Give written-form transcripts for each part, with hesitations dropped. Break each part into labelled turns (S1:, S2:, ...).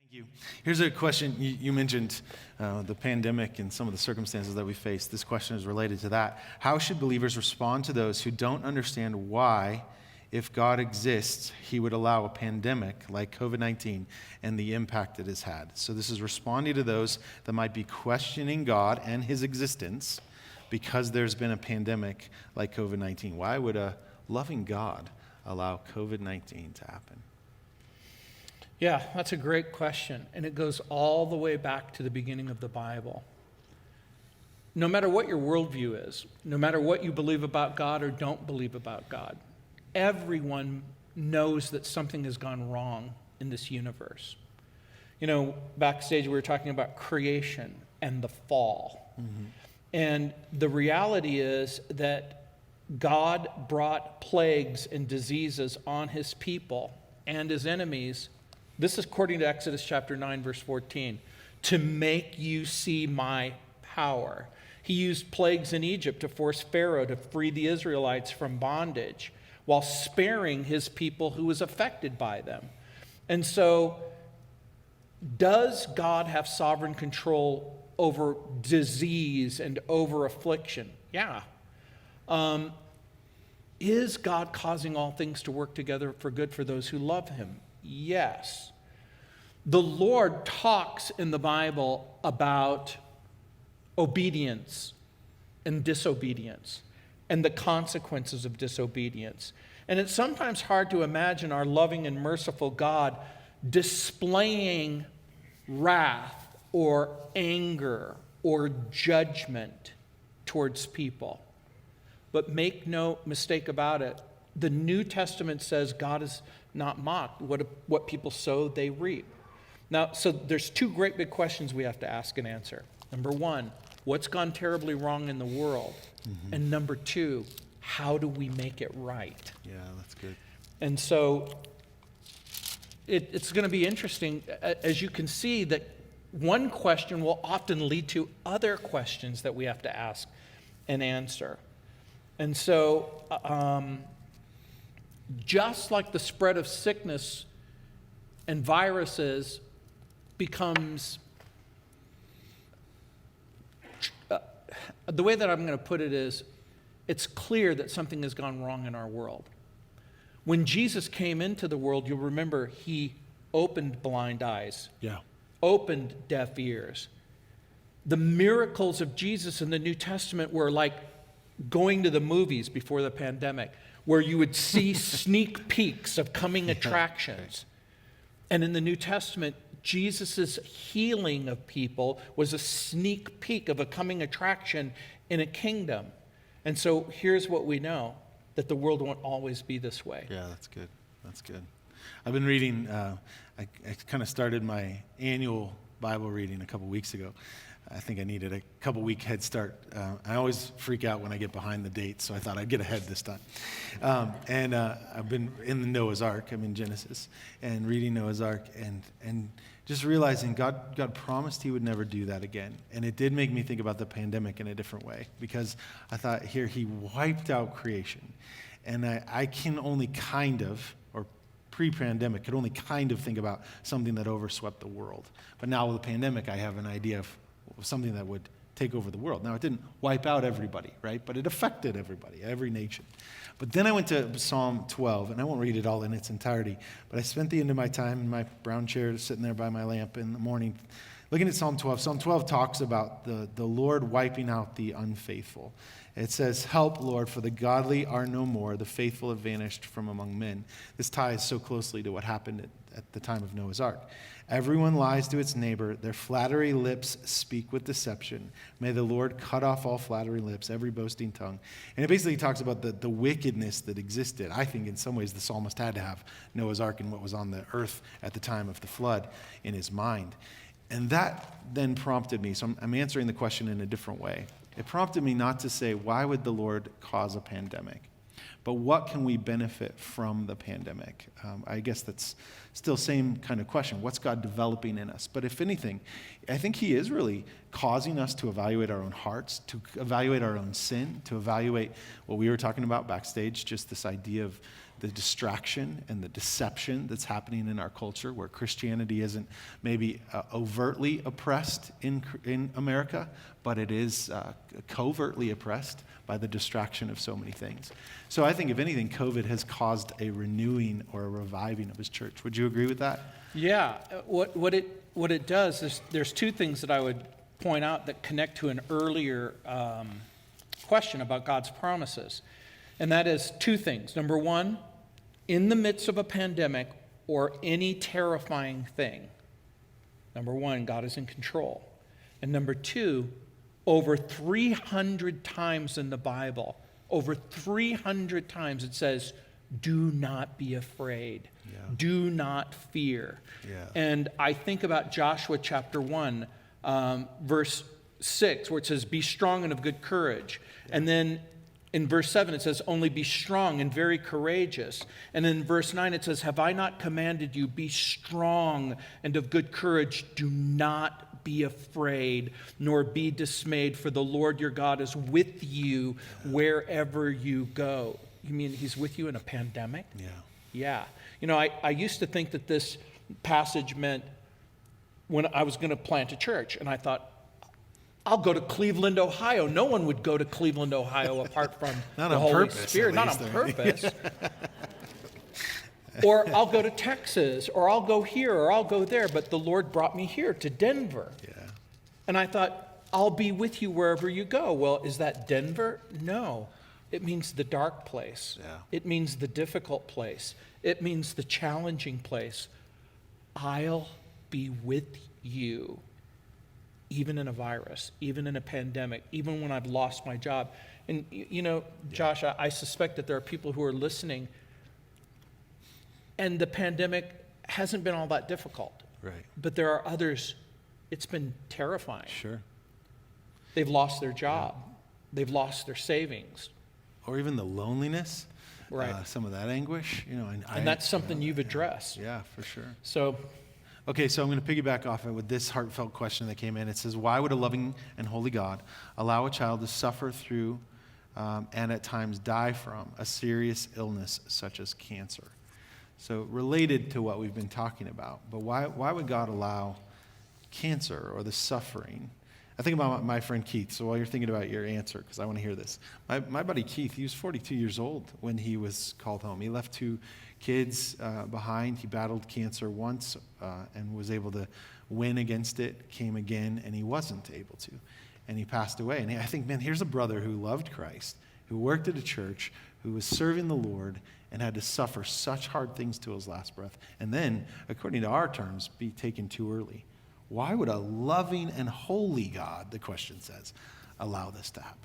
S1: You. Here's a question. You mentioned the pandemic and some of the circumstances that we face. This question is related to that. How should believers respond to those who don't understand why, if God exists, he would allow a pandemic like COVID-19 and the impact it has had? So this is responding to those that might be questioning God and his existence because there's been a pandemic like COVID-19. Why would a loving God allow COVID-19 to happen?
S2: Yeah, that's a great question, and it goes all the way back to the beginning of the Bible. No matter what your worldview is, no matter what you believe about God or don't believe about God, everyone knows that something has gone wrong in this universe. You know, backstage we were talking about creation and the fall. Mm-hmm. And the reality is that God brought plagues and diseases on his people and his enemies. This is according to Exodus chapter 9, verse 14, to make you see my power. He used plagues in Egypt to force Pharaoh to free the Israelites from bondage while sparing his people who was affected by them. And so, does God have sovereign control over disease and over affliction? Yeah. Is God causing all things to work together for good for those who love him? Yes. The Lord talks in the Bible about obedience and disobedience and the consequences of disobedience. And it's sometimes hard to imagine our loving and merciful God displaying wrath or anger or judgment towards people. But make no mistake about it, the New Testament says God is not mocked. What people sow, they reap. Now, so there's two great big questions we have to ask and answer. Number one, what's gone terribly wrong in the world? Mm-hmm. And number two, how do we make it right?
S1: Yeah, that's good.
S2: And so it's going to be interesting, as you can see, that one question will often lead to other questions that we have to ask and answer. And so, just like the spread of sickness and viruses becomes, the way that I'm going to put it is, it's clear that something has gone wrong in our world. When Jesus came into the world, you'll remember he opened blind eyes, opened deaf ears. The miracles of Jesus in the New Testament were like going to the movies before the pandemic, where you would see sneak peeks of coming attractions. And in the New Testament, Jesus' healing of people was a sneak peek of a coming attraction in a kingdom. And so here's what we know, that the world won't always be this way.
S1: Yeah, that's good. That's good. I've been reading, I kind of started my annual Bible reading a couple weeks ago. I think I needed a couple week head start. I always freak out when I get behind the dates, so I thought I'd get ahead this time. And I've been in the Noah's Ark. I'm in Genesis and reading Noah's Ark and just realizing God promised he would never do that again. And it did make me think about the pandemic in a different way, because I thought here he wiped out creation. And I can only kind of, or pre-pandemic, could only kind of think about something that overswept the world. But now with the pandemic, I have an idea of something that would take over the world. Now, it didn't wipe out everybody, right? But it affected everybody, every nation. But then I went to Psalm 12, and I won't read it all in its entirety, but I spent the end of my time in my brown chair sitting there by my lamp in the morning looking at Psalm 12. Psalm 12 talks about the Lord wiping out the unfaithful. It says, "Help, Lord, for the godly are no more, the faithful have vanished from among men." This ties so closely to what happened at the time of Noah's Ark. "Everyone lies to its neighbor. Their flattery lips speak with deception. May the Lord cut off all flattery lips, every boasting tongue." And it basically talks about the wickedness that existed. I think in some ways the psalmist had to have Noah's Ark and what was on the earth at the time of the flood in his mind. And that then prompted me, so I'm answering the question in a different way. It prompted me not to say, why would the Lord cause a pandemic? But what can we benefit from the pandemic? I guess that's still same kind of question. What's God developing in us? But if anything, I think he is really causing us to evaluate our own hearts, to evaluate our own sin, to evaluate what we were talking about backstage, just this idea of the distraction and the deception that's happening in our culture, where Christianity isn't maybe overtly oppressed in America, but it is covertly oppressed by the distraction of so many things. So I think, if anything, COVID has caused a renewing or a reviving of his church. Would you agree with that?
S2: Yeah. What it does is, there's two things that I would point out that connect to an earlier question about God's promises. And that is two things. Number one, in the midst of a pandemic or any terrifying thing, number one, God is in control. And number two, over 300 times in the Bible, over 300 times it says, do not be afraid.
S1: Yeah.
S2: Do not fear.
S1: Yeah.
S2: And I think about Joshua chapter 1, verse 6, where it says, be strong and of good courage. Yeah. And then in verse 7, it says, only be strong and very courageous. And in verse 9, it says, have I not commanded you, be strong and of good courage. Do not be afraid, nor be dismayed, for the Lord your God is with you wherever you go. You mean he's with you in a pandemic?
S1: Yeah.
S2: Yeah. You know, I used to think that this passage meant when I was going to plant a church, and I thought, I'll go to Cleveland, Ohio. No one would go to Cleveland, Ohio apart from the Holy Spirit. Not on purpose. Or I'll go to Texas, or I'll go here, or I'll go there. But the Lord brought me here to Denver.
S1: Yeah.
S2: And I thought, I'll be with you wherever you go. Well, is that Denver? No. It means the dark place.
S1: Yeah.
S2: It means the difficult place. It means the challenging place. I'll be with you. Even in a virus, even in a pandemic, even when I've lost my job. And, you know, Josh, I suspect that there are people who are listening, and the pandemic hasn't been all that difficult.
S1: Right.
S2: But there are others, it's been terrifying.
S1: Sure.
S2: They've lost their job. They've lost their savings.
S1: Or even the loneliness.
S2: Right.
S1: Some of that anguish, you know.
S2: And that's something you've addressed.
S1: Yeah, for sure.
S2: So...
S1: Okay, so I'm going to piggyback off it with this heartfelt question that came in. It says, why would a loving and holy God allow a child to suffer through and at times die from a serious illness such as cancer? So related to what we've been talking about, but why would God allow cancer or the suffering? I think about my friend Keith. So while you're thinking about your answer, because I want to hear this. My buddy Keith, he was 42 years old when he was called home. He left 2 kids behind. He battled cancer once and was able to win against it, came again, and he wasn't able to. And he passed away. And I think, man, here's a brother who loved Christ, who worked at a church, who was serving the Lord, and had to suffer such hard things to his last breath. And then, according to our terms, be taken too early. Why would a loving and holy God, the question says, allow this to happen?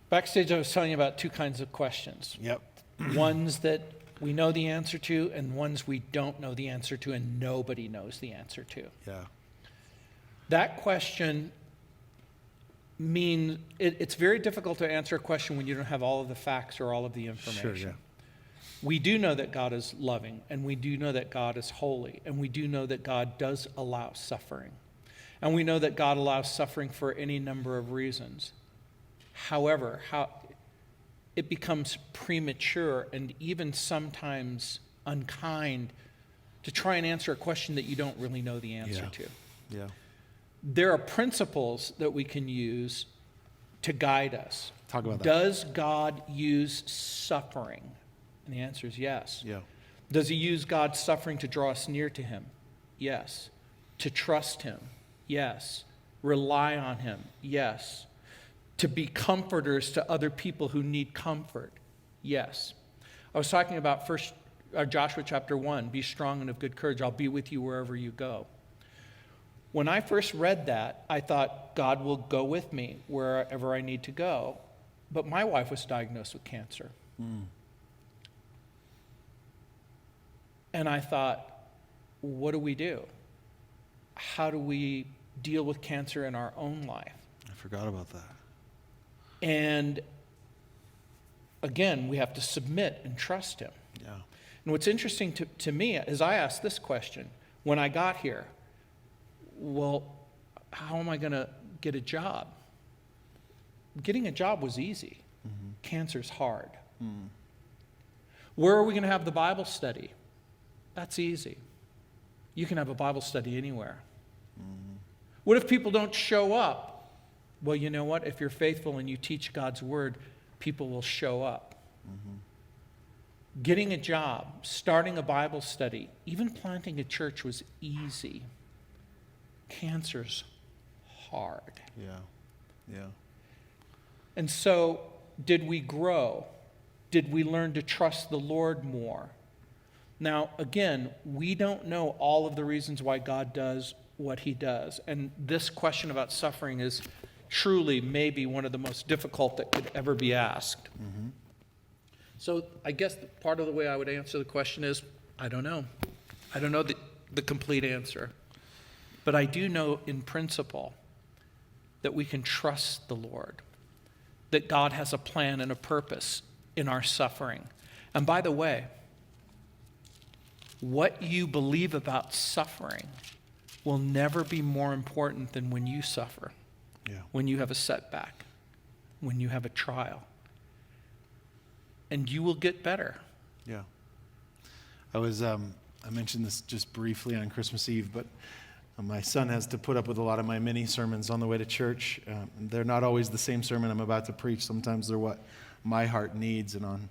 S2: Backstage, I was telling you about 2 kinds of questions.
S1: Yep.
S2: Ones that we know the answer to, and ones we don't know the answer to, and nobody knows the answer to.
S1: Yeah.
S2: That question means it's very difficult to answer a question when you don't have all of the facts or all of the information.
S1: Sure, yeah.
S2: We do know that God is loving, and we do know that God is holy, and we do know that God does allow suffering. And we know that God allows suffering for any number of reasons. However, it becomes premature and even sometimes unkind to try and answer a question that you don't really know the answer to.
S1: Yeah.
S2: There are principles that we can use to guide us.
S1: Talk about that.
S2: Does God use suffering? And the answer is yes.
S1: Yeah.
S2: Does he use God's suffering to draw us near to him? Yes. To trust him? Yes. Rely on him? Yes. To be comforters to other people who need comfort? Yes. I was talking about Joshua chapter 1, be strong and of good courage. I'll be with you wherever you go. When I first read that, I thought, God will go with me wherever I need to go. But my wife was diagnosed with cancer. And I thought, what do we do? How do we deal with cancer in our own life?
S1: I forgot about that.
S2: And again, we have to submit and trust him.
S1: Yeah.
S2: And what's interesting to me is I asked this question when I got here. Well, how am I going to get a job? Getting a job was easy. Cancer's hard. Where are we going to have the Bible study? That's easy. You can have a Bible study anywhere. What if people don't show up? Well, you know what? If you're faithful and you teach God's word, people will show up. Getting a job, starting a Bible study, even planting a church was easy. Cancer's hard.
S1: Yeah.
S2: And so, did we grow? Did we learn to trust the Lord more? Now, again, we don't know all of the reasons why God does what he does. And this question about suffering is truly maybe one of the most difficult that could ever be asked. So I guess part of the way I would answer the question is, I don't know. I don't know the complete answer. But I do know in principle that we can trust the Lord, that God has a plan and a purpose in our suffering. And by the way, what you believe about suffering will never be more important than when you suffer, when you have a setback, when you have a trial. And you will get better.
S1: Yeah. I mentioned this just briefly on Christmas Eve, but my son has to put up with a lot of my mini sermons on the way to church. They're not always the same sermon I'm about to preach. Sometimes they're what my heart needs. And on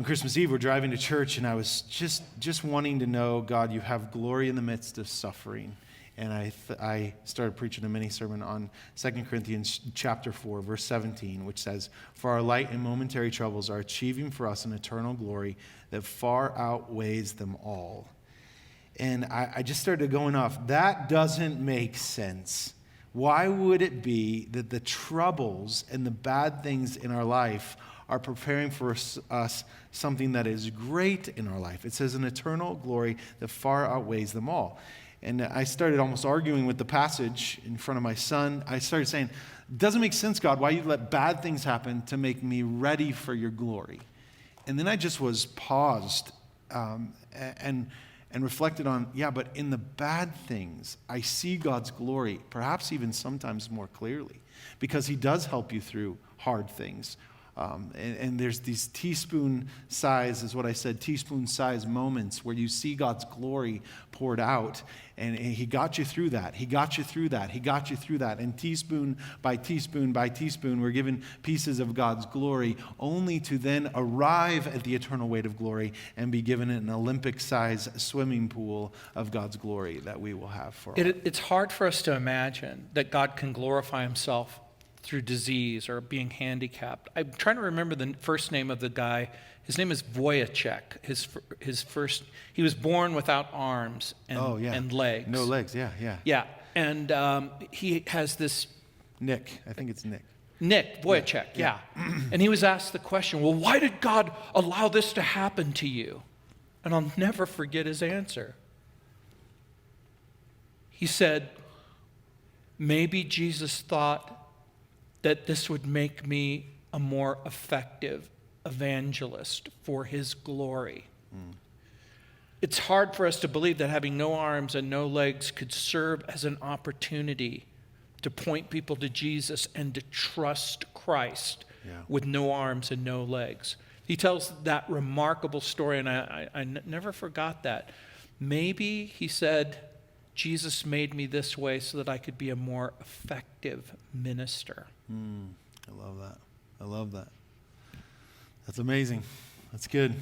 S1: Christmas Eve, we're driving to church, and I was just wanting to know, God, you have glory in the midst of suffering. And I started preaching a mini sermon on 2 Corinthians chapter 4, verse 17, which says, "For our light and momentary troubles are achieving for us an eternal glory that far outweighs them all." And I just started going off. That doesn't make sense. Why would it be that the troubles and the bad things in our life are preparing for us something that is great in our life? It says an eternal glory that far outweighs them all. And I started almost arguing with the passage in front of my son. I started saying, it doesn't make sense, God, why you let bad things happen to make me ready for your glory. And then I just was paused and reflected on, but in the bad things, I see God's glory, perhaps even sometimes more clearly, because he does help you through hard things. And there's these teaspoon size moments where you see God's glory poured out, and he got you through that. He got you through that. He got you through that. And teaspoon by teaspoon by teaspoon, we're given pieces of God's glory, only to then arrive at the eternal weight of glory and be given an Olympic-size swimming pool of God's glory that we will have for all.
S2: It's hard for us to imagine that God can glorify himself through disease or being handicapped. I'm trying to remember the first name of the guy. His name is Wojciech. He was born without arms and legs.
S1: No legs, yeah.
S2: Yeah, and he has this...
S1: Nick, I think it's Nick.
S2: Nick Wojciech, yeah. And he was asked the question, well, why did God allow this to happen to you? And I'll never forget his answer. He said, maybe Jesus thought that this would make me a more effective evangelist for his glory. It's hard for us to believe that having no arms and no legs could serve as an opportunity to point people to Jesus and to trust Christ with no arms and no legs. He tells that remarkable story, and I never forgot that. Maybe, he said, Jesus made me this way so that I could be a more effective minister.
S1: I love that. That's amazing. That's good.